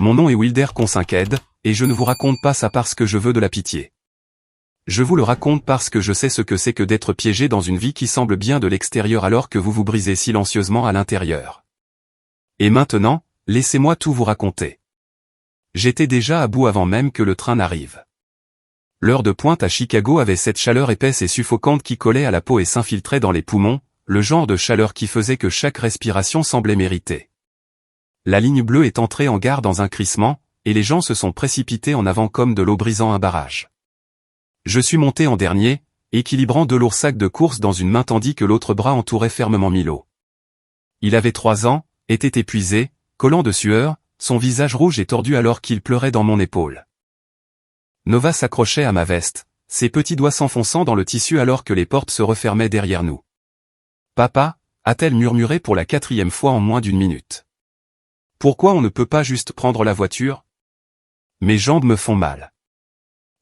Mon nom est Wilder Consinked, et je ne vous raconte pas ça parce que je veux de la pitié. Je vous le raconte parce que je sais ce que c'est que d'être piégé dans une vie qui semble bien de l'extérieur alors que vous vous brisez silencieusement à l'intérieur. Et maintenant, laissez-moi tout vous raconter. J'étais déjà à bout avant même que le train n'arrive. L'heure de pointe à Chicago avait cette chaleur épaisse et suffocante qui collait à la peau et s'infiltrait dans les poumons, le genre de chaleur qui faisait que chaque respiration semblait méritée. La ligne bleue est entrée en gare dans un crissement, et les gens se sont précipités en avant comme de l'eau brisant un barrage. Je suis monté en dernier, équilibrant deux lourds sacs de course dans une main tandis que l'autre bras entourait fermement Milo. Il avait 3 ans, était épuisé, collant de sueur, son visage rouge et tordu alors qu'il pleurait dans mon épaule. Nova s'accrochait à ma veste, ses petits doigts s'enfonçant dans le tissu alors que les portes se refermaient derrière nous. « Papa » a-t-elle murmuré pour la 4e fois en moins d'1 minute. « Pourquoi on ne peut pas juste prendre la voiture ? Mes jambes me font mal. »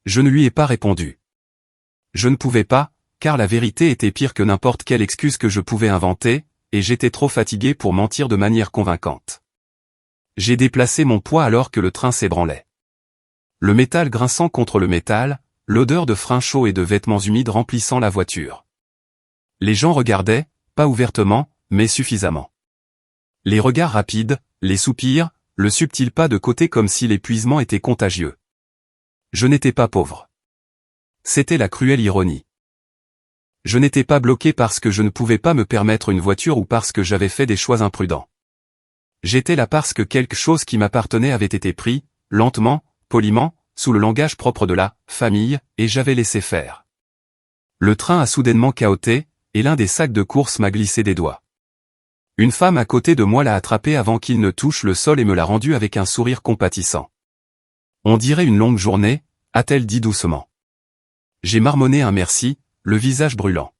Je ne lui ai pas répondu. Je ne pouvais pas, car la vérité était pire que n'importe quelle excuse que je pouvais inventer, et j'étais trop fatigué pour mentir de manière convaincante. J'ai déplacé mon poids alors que le train s'ébranlait. Le métal grinçant contre le métal, l'odeur de frein chaud et de vêtements humides remplissant la voiture. Les gens regardaient, pas ouvertement, mais suffisamment. Les regards rapides, les soupirs, le subtil pas de côté comme si l'épuisement était contagieux. Je n'étais pas pauvre. C'était la cruelle ironie. Je n'étais pas bloqué parce que je ne pouvais pas me permettre une voiture ou parce que j'avais fait des choix imprudents. J'étais là parce que quelque chose qui m'appartenait avait été pris, lentement, poliment, sous le langage propre de la famille, et j'avais laissé faire. Le train a soudainement cahoté, et l'un des sacs de course m'a glissé des doigts. Une femme à côté de moi l'a attrapé avant qu'il ne touche le sol et me l'a rendu avec un sourire compatissant. « On dirait une longue journée », a-t-elle dit doucement. J'ai marmonné un merci, le visage brûlant.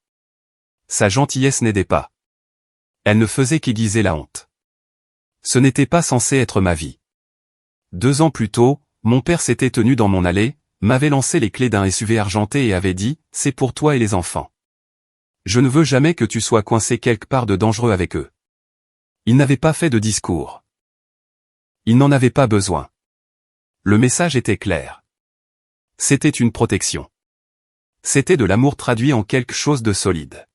Sa gentillesse n'aidait pas. Elle ne faisait qu'aiguiser la honte. Ce n'était pas censé être ma vie. 2 ans plus tôt, mon père s'était tenu dans mon allée, m'avait lancé les clés d'un SUV argenté et avait dit « C'est pour toi et les enfants. Je ne veux jamais que tu sois coincé quelque part de dangereux avec eux. » Il n'avait pas fait de discours. Il n'en avait pas besoin. Le message était clair. C'était une protection. C'était de l'amour traduit en quelque chose de solide.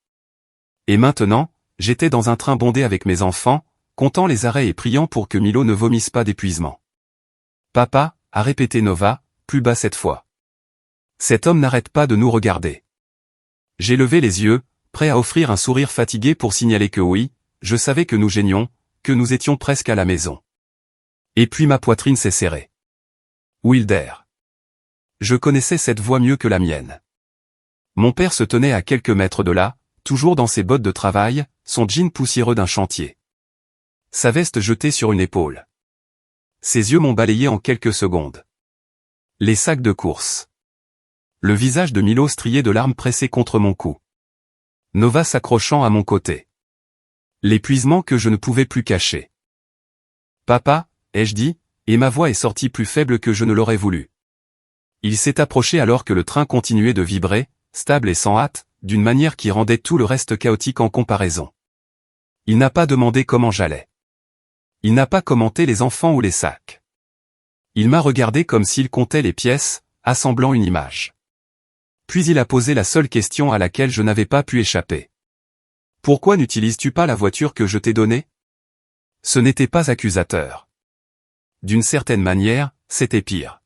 Et maintenant, j'étais dans un train bondé avec mes enfants, comptant les arrêts et priant pour que Milo ne vomisse pas d'épuisement. « Papa » a répété Nova, plus bas cette fois. Cet homme n'arrête pas de nous regarder. J'ai levé les yeux, prêt à offrir un sourire fatigué pour signaler que oui, je savais que nous gênions, que nous étions presque à la maison. Et puis ma poitrine s'est serrée. Wilder. Je connaissais cette voix mieux que la mienne. Mon père se tenait à quelques mètres de là, toujours dans ses bottes de travail, son jean poussiéreux d'un chantier. Sa veste jetée sur une épaule. Ses yeux m'ont balayé en quelques secondes. Les sacs de course. Le visage de Milo strié de larmes pressées contre mon cou. Nova s'accrochant à mon côté. L'épuisement que je ne pouvais plus cacher. « Papa » ai-je dit, et ma voix est sortie plus faible que je ne l'aurais voulu. Il s'est approché alors que le train continuait de vibrer, stable et sans hâte, d'une manière qui rendait tout le reste chaotique en comparaison. Il n'a pas demandé comment j'allais. Il n'a pas commenté les enfants ou les sacs. Il m'a regardé comme s'il comptait les pièces, assemblant une image. Puis il a posé la seule question à laquelle je n'avais pas pu échapper. « Pourquoi n'utilises-tu pas la voiture que je t'ai donnée ?» Ce n'était pas accusateur. D'une certaine manière, c'était pire.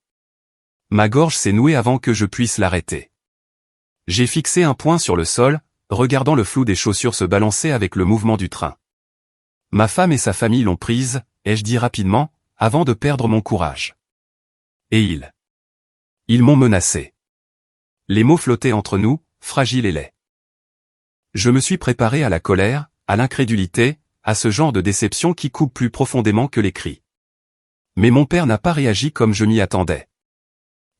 Ma gorge s'est nouée avant que je puisse l'arrêter. J'ai fixé un poing sur le sol, regardant le flou des chaussures se balancer avec le mouvement du train. Ma femme et sa famille l'ont prise, ai-je dit rapidement, avant de perdre mon courage. Et ils m'ont menacé. Les mots flottaient entre nous, fragiles et laids. Je me suis préparé à la colère, à l'incrédulité, à ce genre de déception qui coupe plus profondément que les cris. Mais mon père n'a pas réagi comme je m'y attendais.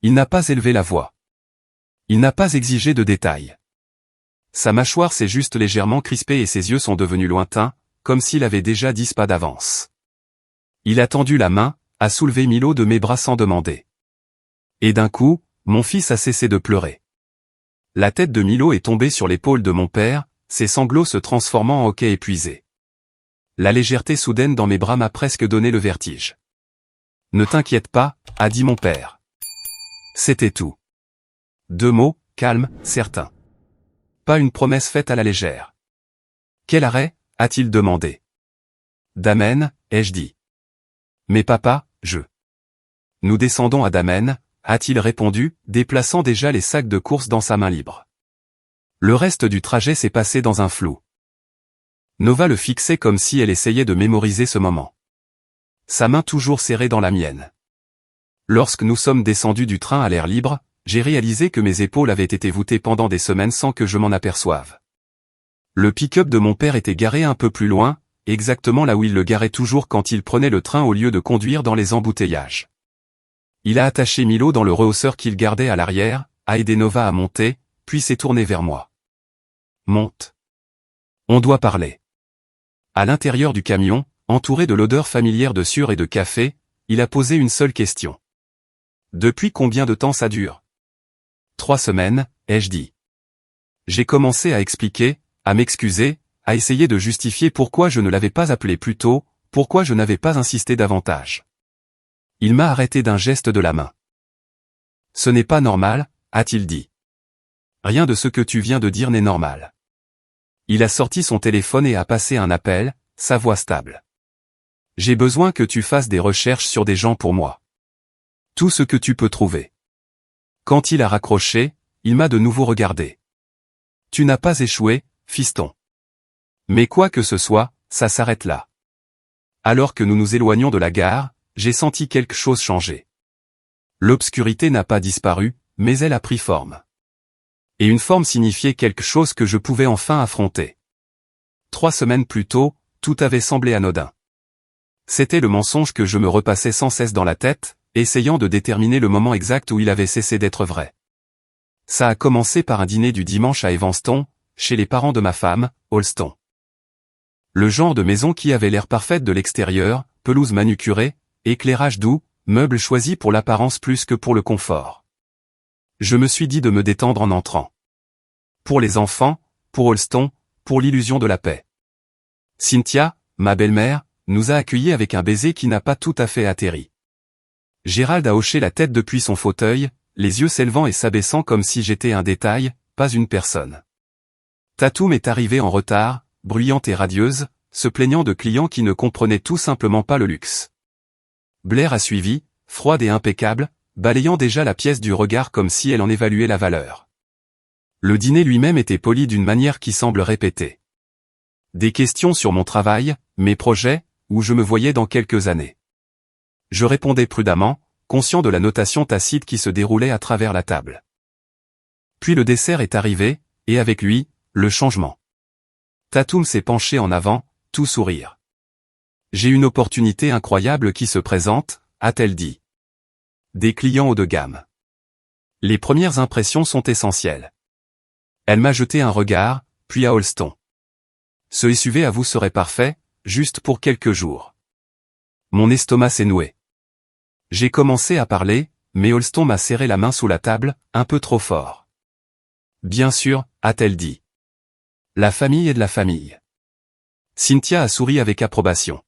Il n'a pas élevé la voix. Il n'a pas exigé de détails. Sa mâchoire s'est juste légèrement crispée et ses yeux sont devenus lointains, comme s'il avait déjà 10 pas d'avance. Il a tendu la main, a soulevé Milo de mes bras sans demander. Et d'un coup, mon fils a cessé de pleurer. La tête de Milo est tombée sur l'épaule de mon père, ses sanglots se transformant en hoquets épuisés. La légèreté soudaine dans mes bras m'a presque donné le vertige. Ne t'inquiète pas, a dit mon père. C'était tout. 2 mots, calme, certain. Pas une promesse faite à la légère. Quel arrêt, a-t-il demandé. Damen, ai-je dit. Mais papa, Nous descendons à Damen, a-t-il répondu, déplaçant déjà les sacs de course dans sa main libre. Le reste du trajet s'est passé dans un flou. Nova le fixait comme si elle essayait de mémoriser ce moment. Sa main toujours serrée dans la mienne. Lorsque nous sommes descendus du train à l'air libre, j'ai réalisé que mes épaules avaient été voûtées pendant des semaines sans que je m'en aperçoive. Le pick-up de mon père était garé un peu plus loin, exactement là où il le garait toujours quand il prenait le train au lieu de conduire dans les embouteillages. Il a attaché Milo dans le rehausseur qu'il gardait à l'arrière, a aidé Nova à monter, puis s'est tourné vers moi. Monte. On doit parler. À l'intérieur du camion, entouré de l'odeur familière de sueur et de café, il a posé une seule question. Depuis combien de temps ça dure? 3 semaines, ai-je dit. J'ai commencé à expliquer, à m'excuser, à essayer de justifier pourquoi je ne l'avais pas appelé plus tôt, pourquoi je n'avais pas insisté davantage. Il m'a arrêté d'un geste de la main. Ce n'est pas normal, a-t-il dit. Rien de ce que tu viens de dire n'est normal. Il a sorti son téléphone et a passé un appel, sa voix stable. J'ai besoin que tu fasses des recherches sur des gens pour moi. Tout ce que tu peux trouver. Quand il a raccroché, il m'a de nouveau regardé. Tu n'as pas échoué, fiston. Mais quoi que ce soit, ça s'arrête là. Alors que nous nous éloignions de la gare, j'ai senti quelque chose changer. L'obscurité n'a pas disparu, mais elle a pris forme. Et une forme signifiait quelque chose que je pouvais enfin affronter. 3 semaines plus tôt, tout avait semblé anodin. C'était le mensonge que je me repassais sans cesse dans la tête, essayant de déterminer le moment exact où il avait cessé d'être vrai. Ça a commencé par un dîner du dimanche à Evanston, chez les parents de ma femme, Holston. Le genre de maison qui avait l'air parfaite de l'extérieur, pelouse manucurée, éclairage doux, meubles choisis pour l'apparence plus que pour le confort. Je me suis dit de me détendre en entrant. Pour les enfants, pour Holston, pour l'illusion de la paix. Cynthia, ma belle-mère, nous a accueillis avec un baiser qui n'a pas tout à fait atterri. Gérald a hoché la tête depuis son fauteuil, les yeux s'élevant et s'abaissant comme si j'étais un détail, pas une personne. Tatum est arrivée en retard, bruyante et radieuse, se plaignant de clients qui ne comprenaient tout simplement pas le luxe. Blair a suivi, froide et impeccable, balayant déjà la pièce du regard comme si elle en évaluait la valeur. Le dîner lui-même était poli d'une manière qui semble répéter. Des questions sur mon travail, mes projets, où je me voyais dans quelques années. Je répondais prudemment, conscient de la notation tacite qui se déroulait à travers la table. Puis le dessert est arrivé, et avec lui, le changement. Tatum s'est penché en avant, tout sourire. J'ai une opportunité incroyable qui se présente, a-t-elle dit. Des clients haut de gamme. Les premières impressions sont essentielles. Elle m'a jeté un regard, puis à Holston. Ce SUV à vous serait parfait, juste pour quelques jours. Mon estomac s'est noué. J'ai commencé à parler, mais Holston m'a serré la main sous la table, un peu trop fort. Bien sûr, a-t-elle dit. La famille est de la famille. Cynthia a souri avec approbation.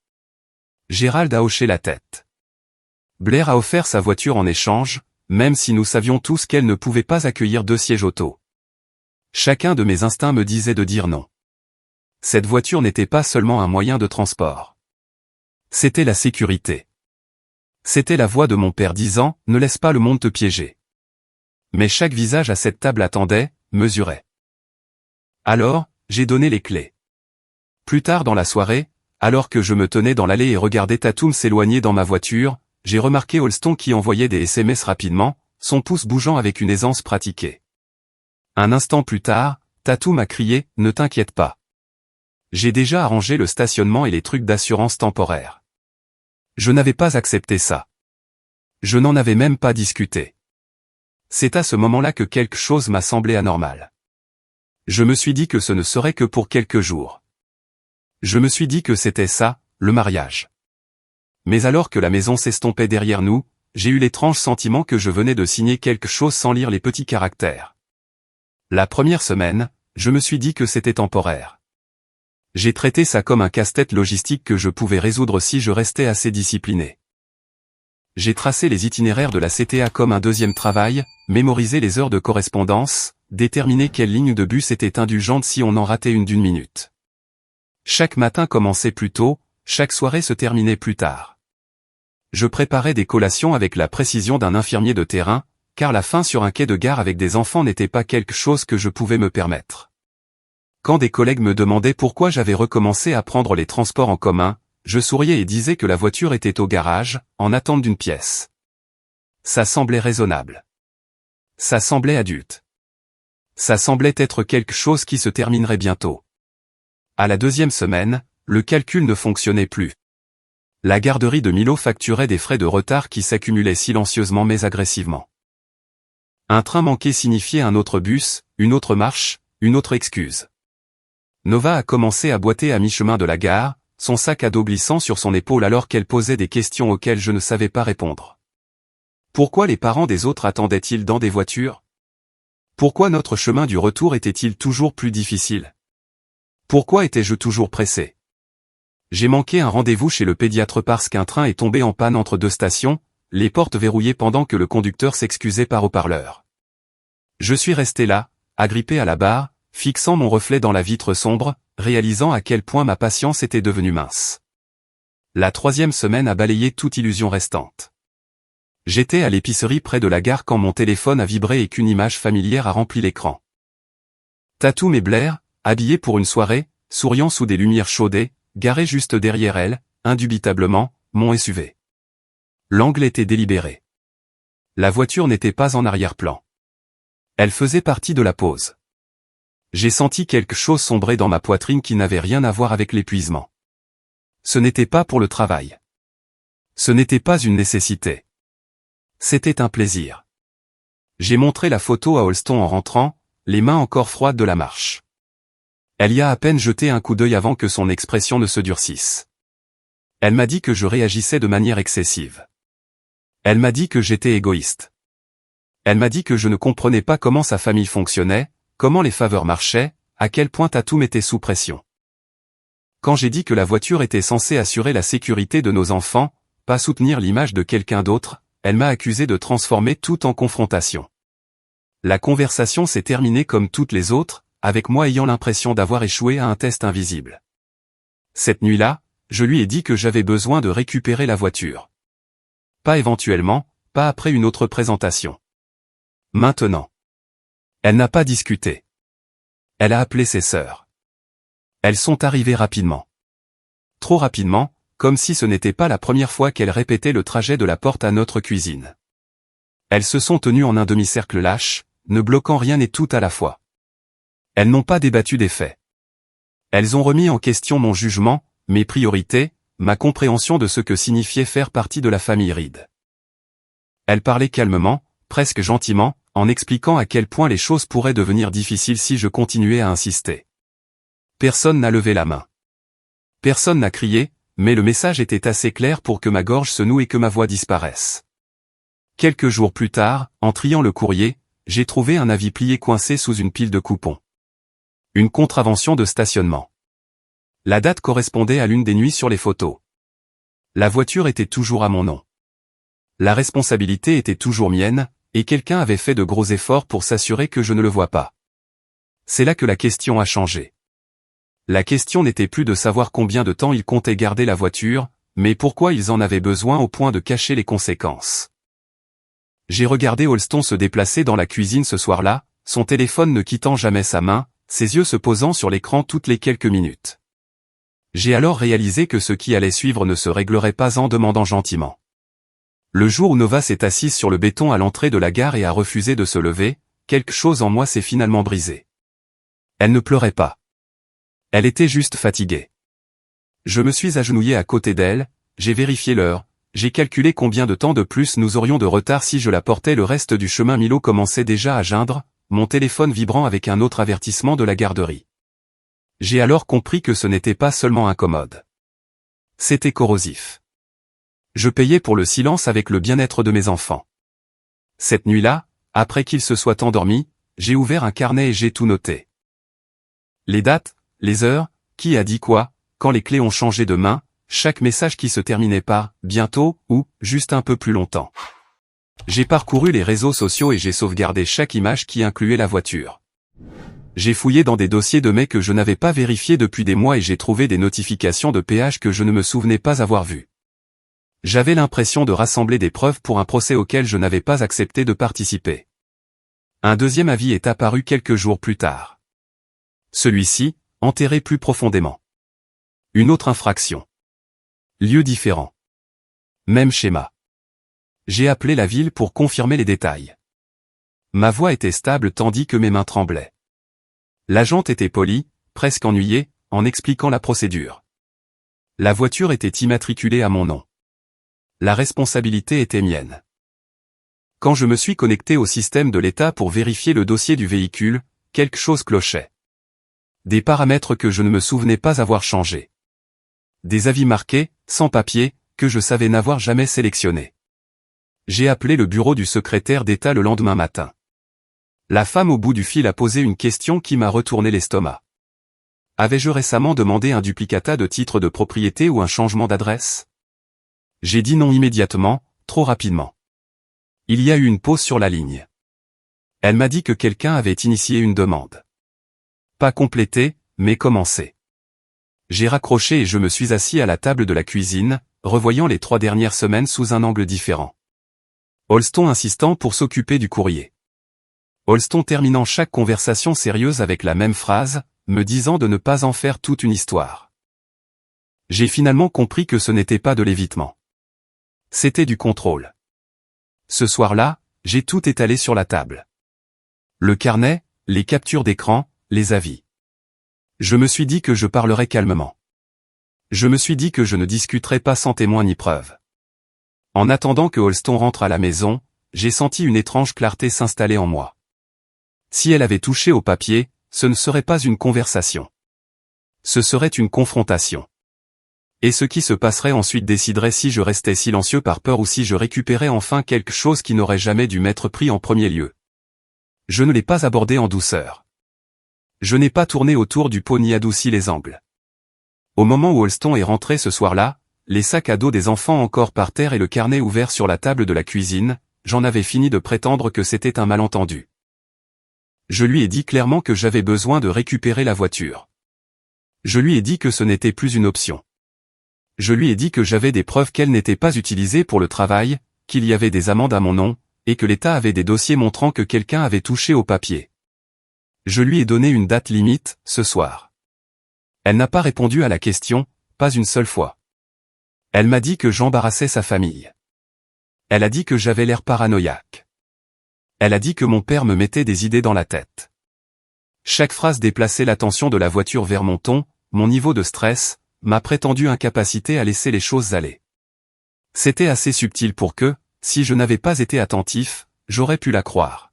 Gérald a hoché la tête. Blair a offert sa voiture en échange, même si nous savions tous qu'elle ne pouvait pas accueillir 2 sièges auto. Chacun de mes instincts me disait de dire non. Cette voiture n'était pas seulement un moyen de transport. C'était la sécurité. C'était la voix de mon père disant « Ne laisse pas le monde te piéger ». Mais chaque visage à cette table attendait, mesurait. Alors, j'ai donné les clés. Plus tard dans la soirée, alors que je me tenais dans l'allée et regardais Tatum s'éloigner dans ma voiture, j'ai remarqué Holston qui envoyait des SMS rapidement, son pouce bougeant avec une aisance pratiquée. Un instant plus tard, Tatum a crié « Ne t'inquiète pas. J'ai déjà arrangé le stationnement et les trucs d'assurance temporaire. » Je n'avais pas accepté ça. Je n'en avais même pas discuté. C'est à ce moment-là que quelque chose m'a semblé anormal. Je me suis dit que ce ne serait que pour quelques jours. Je me suis dit que c'était ça, le mariage. Mais alors que la maison s'estompait derrière nous, j'ai eu l'étrange sentiment que je venais de signer quelque chose sans lire les petits caractères. La première semaine, je me suis dit que c'était temporaire. J'ai traité ça comme un casse-tête logistique que je pouvais résoudre si je restais assez discipliné. J'ai tracé les itinéraires de la CTA comme un deuxième travail, mémorisé les heures de correspondance, déterminer quelle ligne de bus était indulgente si on en ratait une d'une minute. Chaque matin commençait plus tôt, chaque soirée se terminait plus tard. Je préparais des collations avec la précision d'un infirmier de terrain, car la faim sur un quai de gare avec des enfants n'était pas quelque chose que je pouvais me permettre. Quand des collègues me demandaient pourquoi j'avais recommencé à prendre les transports en commun, je souriais et disais que la voiture était au garage, en attente d'une pièce. Ça semblait raisonnable. Ça semblait adulte. Ça semblait être quelque chose qui se terminerait bientôt. À la deuxième semaine, le calcul ne fonctionnait plus. La garderie de Millau facturait des frais de retard qui s'accumulaient silencieusement mais agressivement. Un train manqué signifiait un autre bus, une autre marche, une autre excuse. Nova a commencé à boiter à mi-chemin de la gare, son sac à dos glissant sur son épaule alors qu'elle posait des questions auxquelles je ne savais pas répondre. Pourquoi les parents des autres attendaient-ils dans des voitures? Pourquoi notre chemin du retour était-il toujours plus difficile? Pourquoi étais-je toujours pressé? J'ai manqué un rendez-vous chez le pédiatre parce qu'un train est tombé en panne entre deux stations, les portes verrouillées pendant que le conducteur s'excusait par haut-parleur. Je suis resté là, agrippé à la barre, fixant mon reflet dans la vitre sombre, réalisant à quel point ma patience était devenue mince. La troisième semaine a balayé toute illusion restante. J'étais à l'épicerie près de la gare quand mon téléphone a vibré et qu'une image familière a rempli l'écran. Tatoum et Blair, habillés pour une soirée, souriant sous des lumières chaudées, garés juste derrière elle, indubitablement, mon SUV. L'angle était délibéré. La voiture n'était pas en arrière-plan. Elle faisait partie de la pause. J'ai senti quelque chose sombrer dans ma poitrine qui n'avait rien à voir avec l'épuisement. Ce n'était pas pour le travail. Ce n'était pas une nécessité. C'était un plaisir. J'ai montré la photo à Holston en rentrant, les mains encore froides de la marche. Elle y a à peine jeté un coup d'œil avant que son expression ne se durcisse. Elle m'a dit que je réagissais de manière excessive. Elle m'a dit que j'étais égoïste. Elle m'a dit que je ne comprenais pas comment sa famille fonctionnait, comment les faveurs marchaient, à quel point Tatoum était sous pression. Quand j'ai dit que la voiture était censée assurer la sécurité de nos enfants, pas soutenir l'image de quelqu'un d'autre, elle m'a accusé de transformer tout en confrontation. La conversation s'est terminée comme toutes les autres, avec moi ayant l'impression d'avoir échoué à un test invisible. Cette nuit-là, je lui ai dit que j'avais besoin de récupérer la voiture. Pas éventuellement, pas après une autre présentation. Maintenant. Elle n'a pas discuté. Elle a appelé ses sœurs. Elles sont arrivées rapidement. Trop rapidement, comme si ce n'était pas la première fois qu'elles répétaient le trajet de la porte à notre cuisine. Elles se sont tenues en un demi-cercle lâche, ne bloquant rien et tout à la fois. Elles n'ont pas débattu des faits. Elles ont remis en question mon jugement, mes priorités, ma compréhension de ce que signifiait faire partie de la famille Reed. Elles parlaient calmement, presque gentiment, en expliquant à quel point les choses pourraient devenir difficiles si je continuais à insister. Personne n'a levé la main. Personne n'a crié, mais le message était assez clair pour que ma gorge se noue et que ma voix disparaisse. Quelques jours plus tard, en triant le courrier, j'ai trouvé un avis plié coincé sous une pile de coupons. Une contravention de stationnement. La date correspondait à l'une des nuits sur les photos. La voiture était toujours à mon nom. La responsabilité était toujours mienne, et quelqu'un avait fait de gros efforts pour s'assurer que je ne le vois pas. C'est là que la question a changé. La question n'était plus de savoir combien de temps ils comptaient garder la voiture, mais pourquoi ils en avaient besoin au point de cacher les conséquences. J'ai regardé Holston se déplacer dans la cuisine ce soir-là, son téléphone ne quittant jamais sa main, ses yeux se posant sur l'écran toutes les quelques minutes. J'ai alors réalisé que ce qui allait suivre ne se réglerait pas en demandant gentiment. Le jour où Nova s'est assise sur le béton à l'entrée de la gare et a refusé de se lever, quelque chose en moi s'est finalement brisé. Elle ne pleurait pas. Elle était juste fatiguée. Je me suis agenouillé à côté d'elle, j'ai vérifié l'heure, j'ai calculé combien de temps de plus nous aurions de retard si je la portais. Le reste du chemin Millau commençait déjà à geindre, mon téléphone vibrant avec un autre avertissement de la garderie. J'ai alors compris que ce n'était pas seulement incommode. C'était corrosif. Je payais pour le silence avec le bien-être de mes enfants. Cette nuit-là, après qu'ils se soient endormis, j'ai ouvert un carnet et j'ai tout noté. Les dates, les heures, qui a dit quoi, quand les clés ont changé de main, chaque message qui se terminait par « bientôt » ou « juste un peu plus longtemps ». J'ai parcouru les réseaux sociaux et j'ai sauvegardé chaque image qui incluait la voiture. J'ai fouillé dans des dossiers de mai que je n'avais pas vérifiés depuis des mois et j'ai trouvé des notifications de péage que je ne me souvenais pas avoir vues. J'avais l'impression de rassembler des preuves pour un procès auquel je n'avais pas accepté de participer. Un deuxième avis est apparu quelques jours plus tard. Celui-ci, enterré plus profondément. Une autre infraction. Lieu différent. Même schéma. J'ai appelé la ville pour confirmer les détails. Ma voix était stable tandis que mes mains tremblaient. L'agente était polie, presque ennuyée, en expliquant la procédure. La voiture était immatriculée à mon nom. La responsabilité était mienne. Quand je me suis connecté au système de l'État pour vérifier le dossier du véhicule, quelque chose clochait. Des paramètres que je ne me souvenais pas avoir changés. Des avis marqués, sans papier, que je savais n'avoir jamais sélectionnés. J'ai appelé le bureau du secrétaire d'État le lendemain matin. La femme au bout du fil a posé une question qui m'a retourné l'estomac. Avais-je récemment demandé un duplicata de titre de propriété ou un changement d'adresse? J'ai dit non immédiatement, trop rapidement. Il y a eu une pause sur la ligne. Elle m'a dit que quelqu'un avait initié une demande. Pas complétée, mais commencée. J'ai raccroché et je me suis assis à la table de la cuisine, revoyant les 3 dernières semaines sous un angle différent. Holston insistant pour s'occuper du courrier. Holston terminant chaque conversation sérieuse avec la même phrase, me disant de ne pas en faire toute une histoire. J'ai finalement compris que ce n'était pas de l'évitement. C'était du contrôle. Ce soir-là, j'ai tout étalé sur la table. Le carnet, les captures d'écran, les avis. Je me suis dit que je parlerais calmement. Je me suis dit que je ne discuterais pas sans témoin ni preuve. En attendant que Holston rentre à la maison, j'ai senti une étrange clarté s'installer en moi. Si elle avait touché au papier, ce ne serait pas une conversation. Ce serait une confrontation. Et ce qui se passerait ensuite déciderait si je restais silencieux par peur ou si je récupérais enfin quelque chose qui n'aurait jamais dû m'être pris en premier lieu. Je ne l'ai pas abordé en douceur. Je n'ai pas tourné autour du pot ni adouci les angles. Au moment où Holston est rentré ce soir-là, les sacs à dos des enfants encore par terre et le carnet ouvert sur la table de la cuisine, j'en avais fini de prétendre que c'était un malentendu. Je lui ai dit clairement que j'avais besoin de récupérer la voiture. Je lui ai dit que ce n'était plus une option. Je lui ai dit que j'avais des preuves qu'elle n'était pas utilisée pour le travail, qu'il y avait des amendes à mon nom, et que l'État avait des dossiers montrant que quelqu'un avait touché au papier. Je lui ai donné une date limite, ce soir. Elle n'a pas répondu à la question, pas une seule fois. Elle m'a dit que j'embarrassais sa famille. Elle a dit que j'avais l'air paranoïaque. Elle a dit que mon père me mettait des idées dans la tête. Chaque phrase déplaçait l'attention de la voiture vers mon ton, mon niveau de stress, ma prétendue incapacité à laisser les choses aller. C'était assez subtil pour que, si je n'avais pas été attentif, j'aurais pu la croire.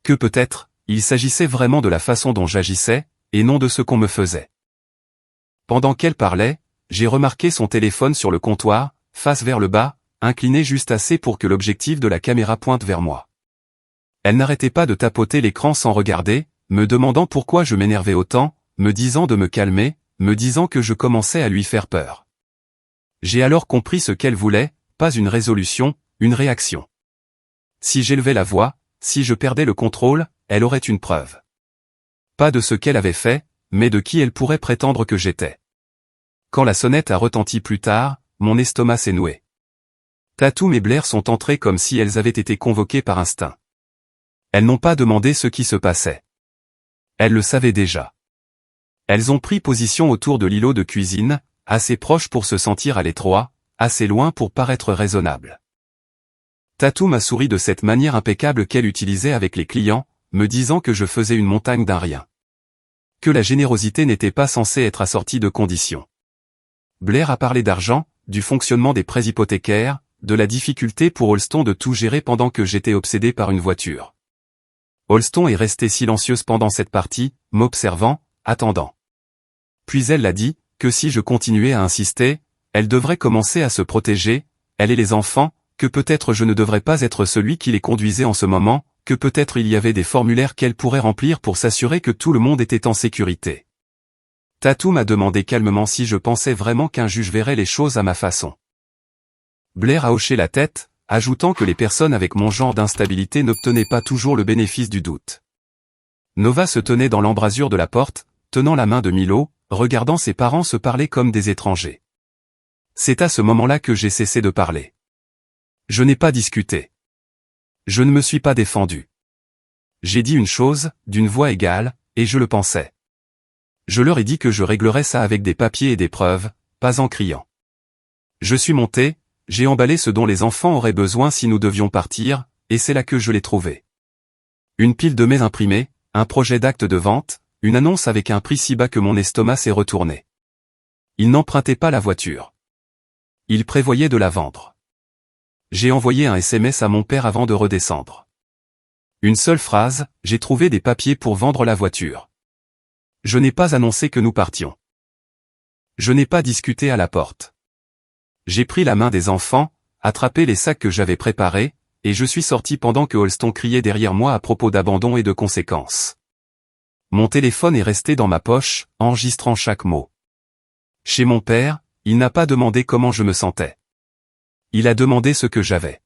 Que peut-être, il s'agissait vraiment de la façon dont j'agissais, et non de ce qu'on me faisait. Pendant qu'elle parlait, j'ai remarqué son téléphone sur le comptoir, face vers le bas, incliné juste assez pour que l'objectif de la caméra pointe vers moi. Elle n'arrêtait pas de tapoter l'écran sans regarder, me demandant pourquoi je m'énervais autant, me disant de me calmer, me disant que je commençais à lui faire peur. J'ai alors compris ce qu'elle voulait, pas une résolution, une réaction. Si j'élevais la voix, si je perdais le contrôle, elle aurait une preuve. Pas de ce qu'elle avait fait, mais de qui elle pourrait prétendre que j'étais. Quand la sonnette a retenti plus tard, mon estomac s'est noué. Tatum et Blair sont entrées comme si elles avaient été convoquées par instinct. Elles n'ont pas demandé ce qui se passait. Elles le savaient déjà. Elles ont pris position autour de l'îlot de cuisine, assez proche pour se sentir à l'étroit, assez loin pour paraître raisonnable. Tatum a souri de cette manière impeccable qu'elle utilisait avec les clients, me disant que je faisais une montagne d'un rien. Que la générosité n'était pas censée être assortie de conditions. Blair a parlé d'argent, du fonctionnement des prêts hypothécaires, de la difficulté pour Holston de tout gérer pendant que j'étais obsédé par une voiture. Holston est restée silencieuse pendant cette partie, m'observant, attendant. Puis elle l'a dit, que si je continuais à insister, elle devrait commencer à se protéger, elle et les enfants, que peut-être je ne devrais pas être celui qui les conduisait en ce moment, que peut-être il y avait des formulaires qu'elle pourrait remplir pour s'assurer que tout le monde était en sécurité. Tatou m'a demandé calmement si je pensais vraiment qu'un juge verrait les choses à ma façon. Blair a hoché la tête, ajoutant que les personnes avec mon genre d'instabilité n'obtenaient pas toujours le bénéfice du doute. Nova se tenait dans l'embrasure de la porte, tenant la main de Milo, regardant ses parents se parler comme des étrangers. C'est à ce moment-là que j'ai cessé de parler. Je n'ai pas discuté. Je ne me suis pas défendu. J'ai dit une chose, d'une voix égale, et je le pensais. Je leur ai dit que je réglerais ça avec des papiers et des preuves, pas en criant. Je suis monté, j'ai emballé ce dont les enfants auraient besoin si nous devions partir, et c'est là que je l'ai trouvé. Une pile de mails imprimés, un projet d'acte de vente, une annonce avec un prix si bas que mon estomac s'est retourné. Ils n'empruntaient pas la voiture. Ils prévoyaient de la vendre. J'ai envoyé un SMS à mon père avant de redescendre. Une seule phrase, j'ai trouvé des papiers pour vendre la voiture. Je n'ai pas annoncé que nous partions. Je n'ai pas discuté à la porte. J'ai pris la main des enfants, attrapé les sacs que j'avais préparés, et je suis sorti pendant que Holston criait derrière moi à propos d'abandon et de conséquences. Mon téléphone est resté dans ma poche, enregistrant chaque mot. Chez mon père, il n'a pas demandé comment je me sentais. Il a demandé ce que j'avais.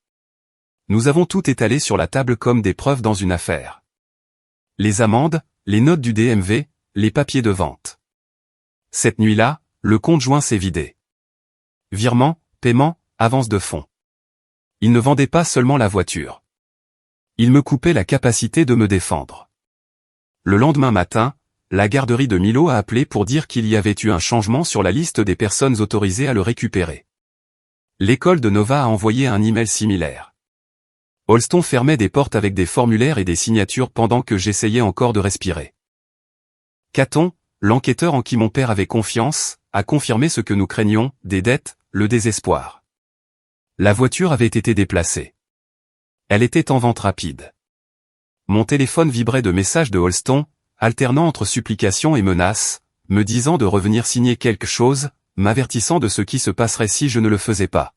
Nous avons tout étalé sur la table comme des preuves dans une affaire. Les amendes, les notes du DMV, les papiers de vente. Cette nuit-là, le compte joint s'est vidé. Virement, paiement, avance de fonds. Il ne vendait pas seulement la voiture. Il me coupait la capacité de me défendre. Le lendemain matin, la garderie de Milo a appelé pour dire qu'il y avait eu un changement sur la liste des personnes autorisées à le récupérer. L'école de Nova a envoyé un email similaire. Holston fermait des portes avec des formulaires et des signatures pendant que j'essayais encore de respirer. Caton, l'enquêteur en qui mon père avait confiance, a confirmé ce que nous craignions, des dettes, le désespoir. La voiture avait été déplacée. Elle était en vente rapide. Mon téléphone vibrait de messages de Holston, alternant entre supplications et menaces, me disant de revenir signer quelque chose, m'avertissant de ce qui se passerait si je ne le faisais pas.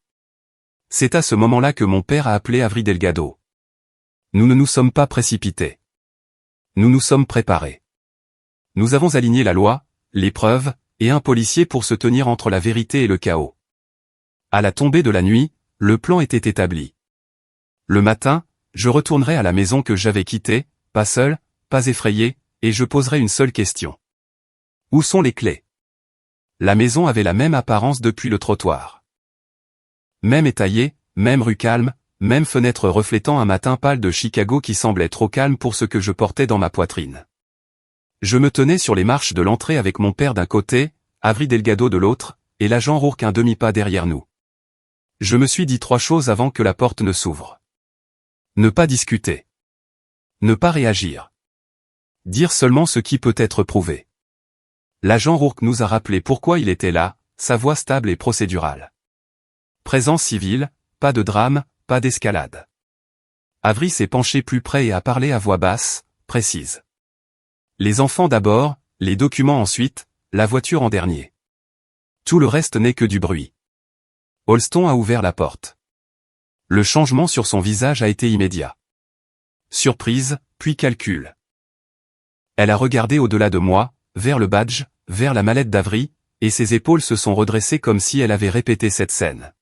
C'est à ce moment-là que mon père a appelé Avery Delgado. Nous ne nous sommes pas précipités. Nous nous sommes préparés. Nous avons aligné la loi, les preuves, et un policier pour se tenir entre la vérité et le chaos. À la tombée de la nuit, le plan était établi. Le matin, je retournerai à la maison que j'avais quittée, pas seul, pas effrayé, et je poserai une seule question. Où sont les clés? La maison avait la même apparence depuis le trottoir. Même étayé, même rue calme, même fenêtre reflétant un matin pâle de Chicago qui semblait trop calme pour ce que je portais dans ma poitrine. Je me tenais sur les marches de l'entrée avec mon père d'un côté, Avery Delgado de l'autre, et l'agent Rourke un demi-pas derrière nous. Je me suis dit 3 choses avant que la porte ne s'ouvre. Ne pas discuter. Ne pas réagir. Dire seulement ce qui peut être prouvé. L'agent Rourke nous a rappelé pourquoi il était là, sa voix stable et procédurale. Présence civile, pas de drame, pas d'escalade. Avery s'est penché plus près et a parlé à voix basse, précise. Les enfants d'abord, les documents ensuite, la voiture en dernier. Tout le reste n'est que du bruit. Holston a ouvert la porte. Le changement sur son visage a été immédiat. Surprise, puis calcul. Elle a regardé au-delà de moi, vers le badge, vers la mallette d'Avery, et ses épaules se sont redressées comme si elle avait répété cette scène.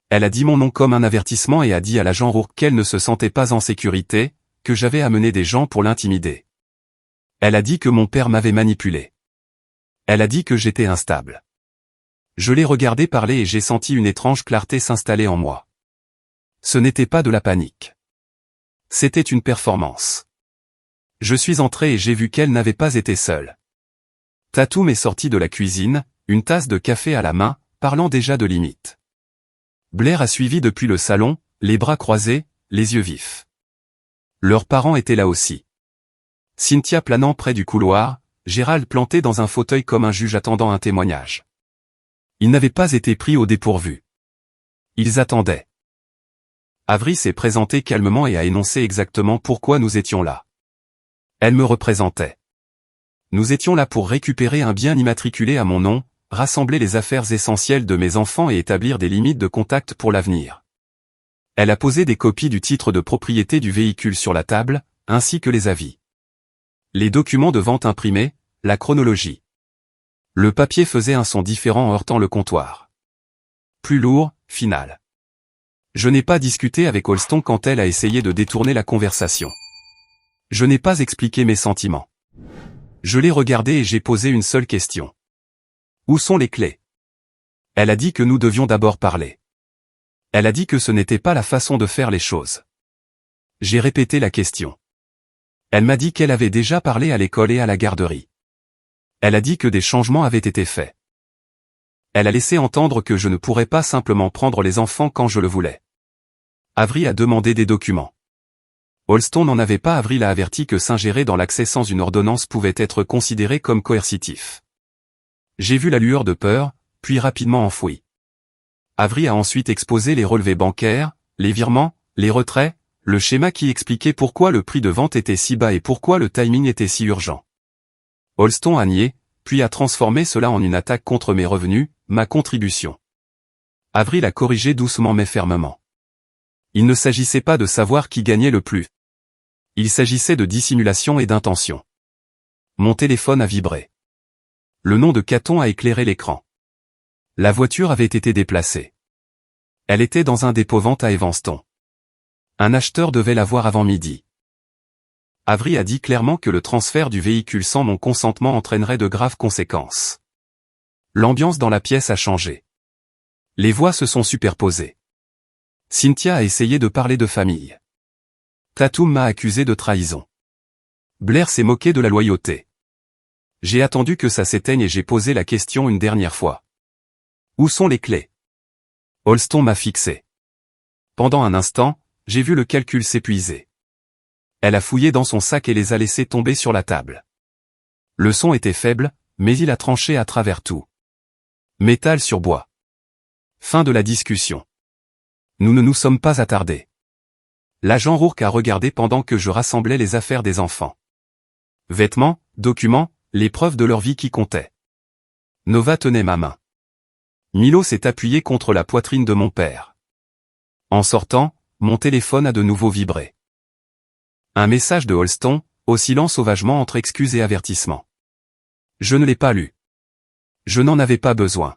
Elle a dit mon nom comme un avertissement et a dit à l'agent Rourke qu'elle ne se sentait pas en sécurité, que j'avais amené des gens pour l'intimider. Elle a dit que mon père m'avait manipulé. Elle a dit que j'étais instable. Je l'ai regardé parler et j'ai senti une étrange clarté s'installer en moi. Ce n'était pas de la panique. C'était une performance. Je suis entré et j'ai vu qu'elle n'avait pas été seule. Tatum est sorti de la cuisine, une tasse de café à la main, parlant déjà de limites. Blair a suivi depuis le salon, les bras croisés, les yeux vifs. Leurs parents étaient là aussi. Cynthia planant près du couloir, Gérald planté dans un fauteuil comme un juge attendant un témoignage. Ils n'avaient pas été pris au dépourvu. Ils attendaient. Avery s'est présentée calmement et a énoncé exactement pourquoi nous étions là. Elle me représentait. Nous étions là pour récupérer un bien immatriculé à mon nom, rassembler les affaires essentielles de mes enfants et établir des limites de contact pour l'avenir. Elle a posé des copies du titre de propriété du véhicule sur la table, ainsi que les avis. Les documents de vente imprimés, la chronologie. Le papier faisait un son différent en heurtant le comptoir. Plus lourd, final. Je n'ai pas discuté avec Holston quand elle a essayé de détourner la conversation. Je n'ai pas expliqué mes sentiments. Je l'ai regardée et j'ai posé une seule question. Où sont les clés? Elle a dit que nous devions d'abord parler. Elle a dit que ce n'était pas la façon de faire les choses. J'ai répété la question. Elle m'a dit qu'elle avait déjà parlé à l'école et à la garderie. Elle a dit que des changements avaient été faits. Elle a laissé entendre que je ne pourrais pas simplement prendre les enfants quand je le voulais. Avery a demandé des documents. Holston n'en avait pas. Avery l'a averti que s'ingérer dans l'accès sans une ordonnance pouvait être considéré comme coercitif. J'ai vu la lueur de peur, puis rapidement enfouie. Avery a ensuite exposé les relevés bancaires, les virements, les retraits, le schéma qui expliquait pourquoi le prix de vente était si bas et pourquoi le timing était si urgent. Holston a nié, puis a transformé cela en une attaque contre mes revenus, ma contribution. Avery l'a corrigé doucement mais fermement. Il ne s'agissait pas de savoir qui gagnait le plus. Il s'agissait de dissimulation et d'intention. Mon téléphone a vibré. Le nom de Caton a éclairé l'écran. La voiture avait été déplacée. Elle était dans un dépôt-vente à Evanston. Un acheteur devait la voir avant midi. Avery a dit clairement que le transfert du véhicule sans mon consentement entraînerait de graves conséquences. L'ambiance dans la pièce a changé. Les voix se sont superposées. Cynthia a essayé de parler de famille. Tatum m'a accusé de trahison. Blair s'est moqué de la loyauté. J'ai attendu que ça s'éteigne et j'ai posé la question une dernière fois. Où sont les clés? Holston m'a fixé. Pendant un instant, j'ai vu le calcul s'épuiser. Elle a fouillé dans son sac et les a laissés tomber sur la table. Le son était faible, mais il a tranché à travers tout. Métal sur bois. Fin de la discussion. Nous ne nous sommes pas attardés. L'agent Rourke a regardé pendant que je rassemblais les affaires des enfants. Vêtements, documents, les preuves de leur vie qui comptaient. Nova tenait ma main. Milo s'est appuyé contre la poitrine de mon père. En sortant, mon téléphone a de nouveau vibré. Un message de Holston, oscillant sauvagement entre excuses et avertissements. Je ne l'ai pas lu. Je n'en avais pas besoin.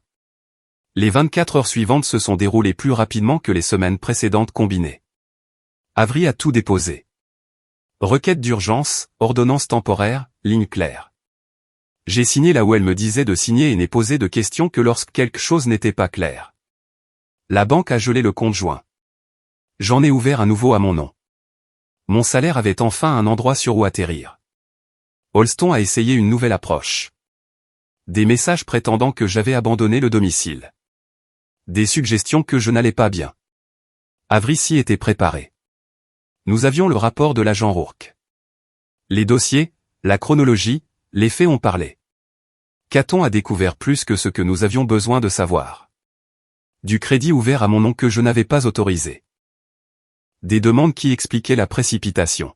Les 24 heures suivantes se sont déroulées plus rapidement que les semaines précédentes combinées. Avery a tout déposé. Requête d'urgence, ordonnance temporaire, ligne claire. J'ai signé là où elle me disait de signer et n'ai posé de questions que lorsque quelque chose n'était pas clair. La banque a gelé le compte joint. J'en ai ouvert un nouveau à mon nom. Mon salaire avait enfin un endroit sur où atterrir. Holston a essayé une nouvelle approche. Des messages prétendant que j'avais abandonné le domicile. Des suggestions que je n'allais pas bien. Avery s'y était préparé. Nous avions le rapport de l'agent Rourke. Les dossiers, la chronologie, les faits ont parlé. Caton a découvert plus que ce que nous avions besoin de savoir. Du crédit ouvert à mon nom que je n'avais pas autorisé. Des demandes qui expliquaient la précipitation.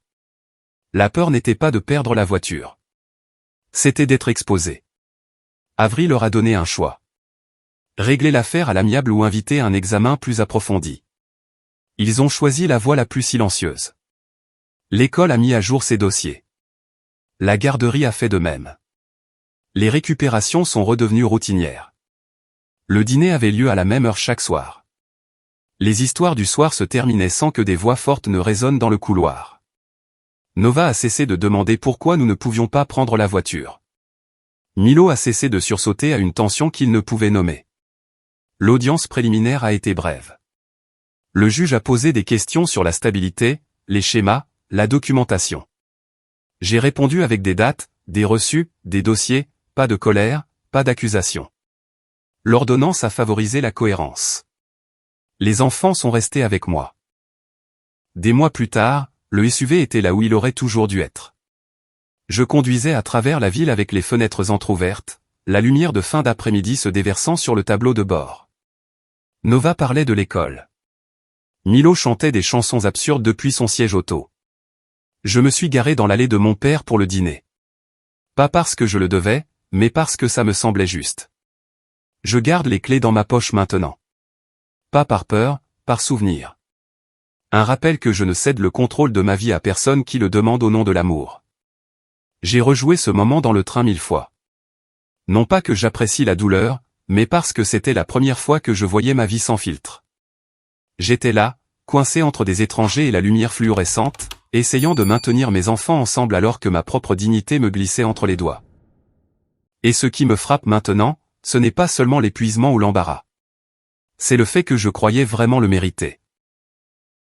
La peur n'était pas de perdre la voiture. C'était d'être exposé. Avery leur a donné un choix. Régler l'affaire à l'amiable ou inviter un examen plus approfondi. Ils ont choisi la voie la plus silencieuse. L'école a mis à jour ses dossiers. La garderie a fait de même. Les récupérations sont redevenues routinières. Le dîner avait lieu à la même heure chaque soir. Les histoires du soir se terminaient sans que des voix fortes ne résonnent dans le couloir. Nova a cessé de demander pourquoi nous ne pouvions pas prendre la voiture. Milo a cessé de sursauter à une tension qu'il ne pouvait nommer. L'audience préliminaire a été brève. Le juge a posé des questions sur la stabilité, les schémas, la documentation. J'ai répondu avec des dates, des reçus, des dossiers, pas de colère, pas d'accusation. L'ordonnance a favorisé la cohérence. Les enfants sont restés avec moi. Des mois plus tard, le SUV était là où il aurait toujours dû être. Je conduisais à travers la ville avec les fenêtres entr'ouvertes, la lumière de fin d'après-midi se déversant sur le tableau de bord. Nova parlait de l'école. Milo chantait des chansons absurdes depuis son siège auto. Je me suis garé dans l'allée de mon père pour le dîner. Pas parce que je le devais, mais parce que ça me semblait juste. Je garde les clés dans ma poche maintenant. Pas par peur, par souvenir. Un rappel que je ne cède le contrôle de ma vie à personne qui le demande au nom de l'amour. J'ai rejoué ce moment dans le train 1000 fois. Non pas que j'apprécie la douleur, mais parce que c'était la première fois que je voyais ma vie sans filtre. J'étais là, coincé entre des étrangers et la lumière fluorescente, essayant de maintenir mes enfants ensemble alors que ma propre dignité me glissait entre les doigts. Et ce qui me frappe maintenant, ce n'est pas seulement l'épuisement ou l'embarras. C'est le fait que je croyais vraiment le mériter.